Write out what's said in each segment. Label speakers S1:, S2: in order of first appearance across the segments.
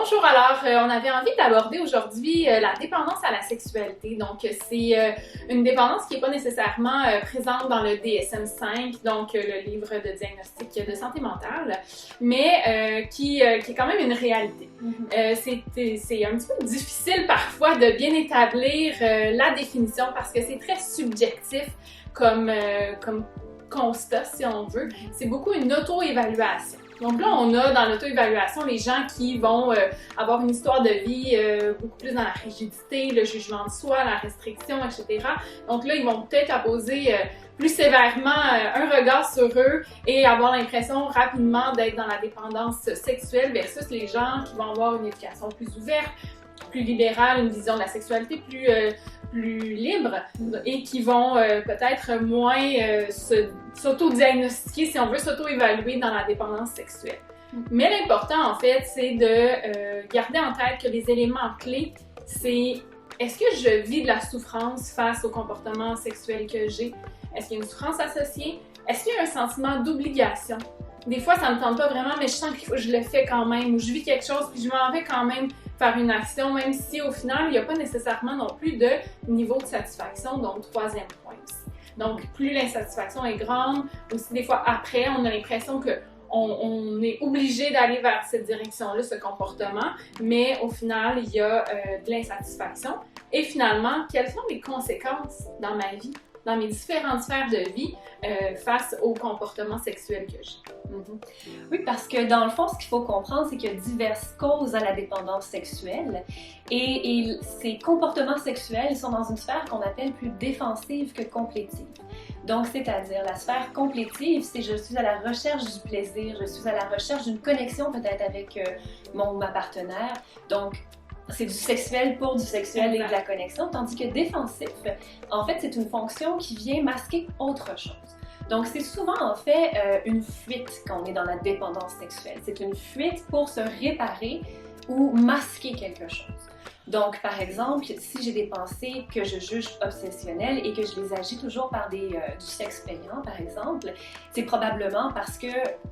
S1: Bonjour, alors on avait envie d'aborder aujourd'hui la dépendance à la sexualité. Donc c'est une dépendance qui n'est pas nécessairement présente dans le DSM-5, donc le livre de diagnostic de santé mentale, mais qui est quand même une réalité. C'est un petit peu difficile parfois de bien établir la définition parce que c'est très subjectif comme constat, si on veut. C'est beaucoup une auto-évaluation. Donc là, on a dans l'auto-évaluation les gens qui vont avoir une histoire de vie beaucoup plus dans la rigidité, le jugement de soi, la restriction, etc. Donc là, ils vont peut-être apposer plus sévèrement un regard sur eux et avoir l'impression rapidement d'être dans la dépendance sexuelle versus les gens qui vont avoir une éducation plus ouverte, plus libérale, une vision de la sexualité plus libre et qui vont peut-être moins s'auto-diagnostiquer, si on veut, s'auto-évaluer dans la dépendance sexuelle. Mais l'important, en fait, c'est de garder en tête que les éléments clés, c'est est-ce que je vis de la souffrance face au comportement sexuel que j'ai? Est-ce qu'il y a une souffrance associée? Est-ce qu'il y a un sentiment d'obligation? Des fois, ça ne me tente pas vraiment, mais je sens que je le fais quand même, ou je vis quelque chose, puis je m'en vais quand même faire une action, même si au final, il n'y a pas nécessairement non plus de niveau de satisfaction, donc troisième point aussi. Donc, plus l'insatisfaction est grande, aussi des fois après, on a l'impression qu'on est obligé d'aller vers cette direction-là, ce comportement, mais au final, il y a de l'insatisfaction. Et finalement, quelles sont les conséquences dans ma vie, dans mes différentes sphères de vie, face au comportement sexuel que j'ai?
S2: Oui, parce que dans le fond, ce qu'il faut comprendre, c'est qu'il y a diverses causes à la dépendance sexuelle et ces comportements sexuels sont dans une sphère qu'on appelle plus défensive que complétive. Donc, c'est-à-dire la sphère complétive, c'est je suis à la recherche du plaisir, je suis à la recherche d'une connexion peut-être avec mon ou ma partenaire. Donc, c'est du sexuel pour du sexuel et de la connexion, tandis que défensif, en fait, c'est une fonction qui vient masquer autre chose. Donc, c'est souvent en fait une fuite quand on est dans la dépendance sexuelle. C'est une fuite pour se réparer ou masquer quelque chose. Donc, par exemple, si j'ai des pensées que je juge obsessionnelles et que je les agis toujours par du sexe payant, par exemple, c'est probablement parce que,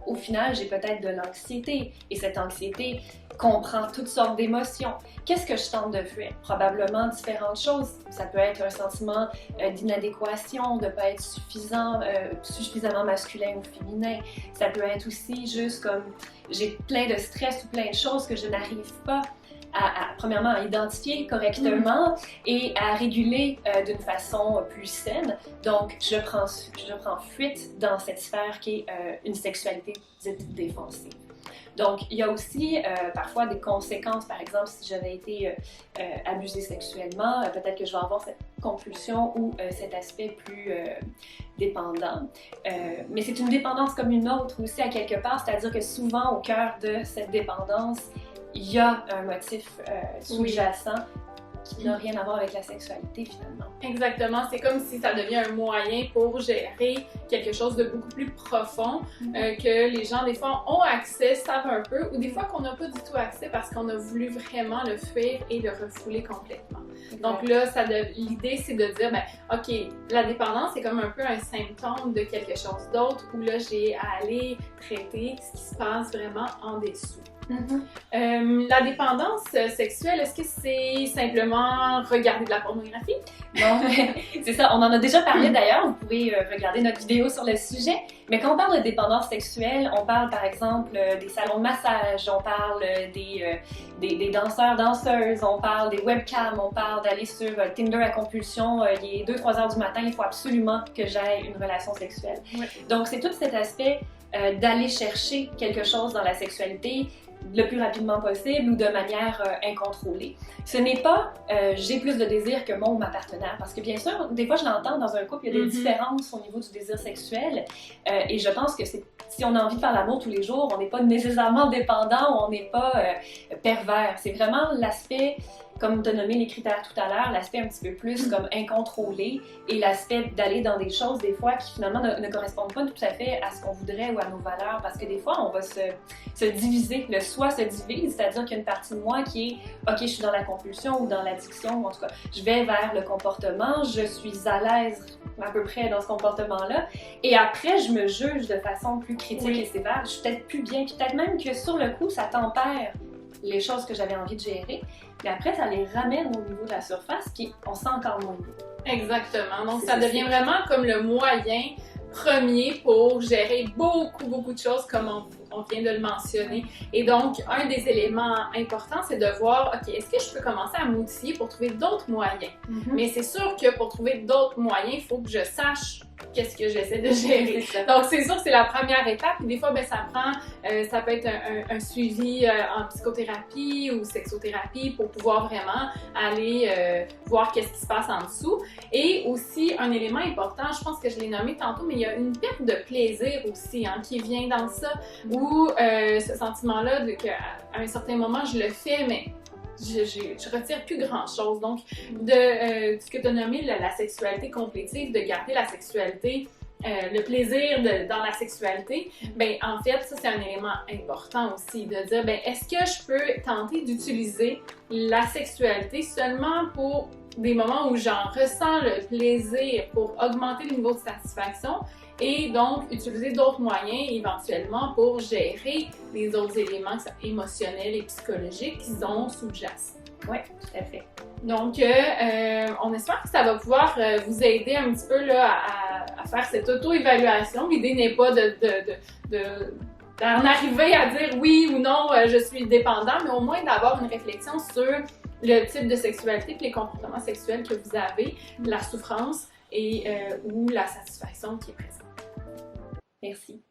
S2: au final, j'ai peut-être de l'anxiété et cette anxiété comprend toutes sortes d'émotions. Qu'est-ce que je tente de fuir? Probablement différentes choses. Ça peut être un sentiment d'inadéquation, de ne pas être suffisamment masculin ou féminin. Ça peut être aussi juste comme j'ai plein de stress ou plein de choses que je n'arrive pas premièrement à identifier correctement et à réguler d'une façon plus saine. Donc, je prends fuite dans cette sphère qui est une sexualité dite défensive. Donc, il y a aussi parfois des conséquences. Par exemple, si j'avais été abusée sexuellement, peut-être que je vais avoir cette compulsion ou cet aspect plus dépendant. Mais c'est une dépendance comme une autre aussi à quelque part, c'est-à-dire que souvent au cœur de cette dépendance, il y a un motif sous-jacent qui n'a rien à voir avec la sexualité finalement.
S1: Exactement, c'est comme si ça devient un moyen pour gérer quelque chose de beaucoup plus profond que les gens des fois ont accès, savent un peu, ou des fois qu'on n'a pas du tout accès parce qu'on a voulu vraiment le fuir et le refouler complètement. Donc là, l'idée c'est de dire, ok, la dépendance c'est comme un peu un symptôme de quelque chose d'autre où là j'ai à aller traiter ce qui se passe vraiment en dessous. La dépendance sexuelle, est-ce que c'est simplement regarder de la pornographie?
S2: Non, c'est ça. On en a déjà parlé d'ailleurs. Vous pouvez regarder notre vidéo sur le sujet. Mais quand on parle de dépendance sexuelle, on parle par exemple des salons de massage, on parle des danseurs, danseuses, on parle des webcams, on parle d'aller sur Tinder à compulsion. Il est 2-3 heures du matin, il faut absolument que j'aie une relation sexuelle. Ouais. Donc c'est tout cet aspect d'aller chercher quelque chose dans la sexualité le plus rapidement possible ou de manière incontrôlée. Ce n'est pas j'ai plus de désir que mon ou ma partenaire, parce que bien sûr, des fois je l'entends dans un couple, il y a des différences au niveau du désir sexuel et je pense que si on a envie de faire l'amour tous les jours, on n'est pas nécessairement dépendant ou on n'est pas pervers. C'est vraiment l'aspect, comme tu as nommé les critères tout à l'heure, l'aspect un petit peu plus comme incontrôlé et l'aspect d'aller dans des choses des fois qui finalement ne correspondent pas tout à fait à ce qu'on voudrait ou à nos valeurs, parce que des fois on va se diviser, le soi se divise, c'est-à-dire qu'il y a une partie de moi qui est ok, je suis dans la compulsion ou dans l'addiction, ou en tout cas je vais vers le comportement, je suis à l'aise à peu près dans ce comportement-là, et après je me juge de façon plus critique et sévère, je suis peut-être plus bien, puis peut-être même que sur le coup ça tempère les choses que j'avais envie de gérer. Puis après, ça les ramène au niveau de la surface, puis on sent encore moins bien.
S1: Exactement. Donc, ça devient vraiment comme le moyen premier pour gérer beaucoup de choses comme on vient de le mentionner. Et donc, un des éléments importants, c'est de voir, OK, est-ce que je peux commencer à m'outiller pour trouver d'autres moyens? Mais c'est sûr que pour trouver d'autres moyens, il faut que je sache qu'est-ce que j'essaie de gérer. Donc, c'est sûr que c'est la première étape. Et des fois, ben, ça peut être un suivi en psychothérapie ou sexothérapie pour pouvoir vraiment aller voir qu'est-ce qui se passe en dessous. Et aussi, un élément important, je pense que je l'ai nommé tantôt, mais il y a une perte de plaisir aussi qui vient dans ça, où ce sentiment-là qu'à un certain moment, je le fais, mais je retire plus grand-chose. Donc, ce que tu as nommé la sexualité complétive, de garder la sexualité, le plaisir dans la sexualité, ben en fait, ça c'est un élément important aussi, de dire, ben est-ce que je peux tenter d'utiliser la sexualité seulement pour des moments où j'en ressens le plaisir pour augmenter le niveau de satisfaction et donc utiliser d'autres moyens éventuellement pour gérer les autres éléments émotionnels et psychologiques qui sont sous-jacents.
S2: Oui, tout à fait.
S1: Donc, on espère que ça va pouvoir vous aider un petit peu là, à faire cette auto-évaluation. L'idée n'est pas d'en arriver à dire oui ou non, je suis dépendant, mais au moins d'avoir une réflexion sur le type de sexualité et les comportements sexuels que vous avez, la souffrance et ou la satisfaction qui est présente.
S2: Merci.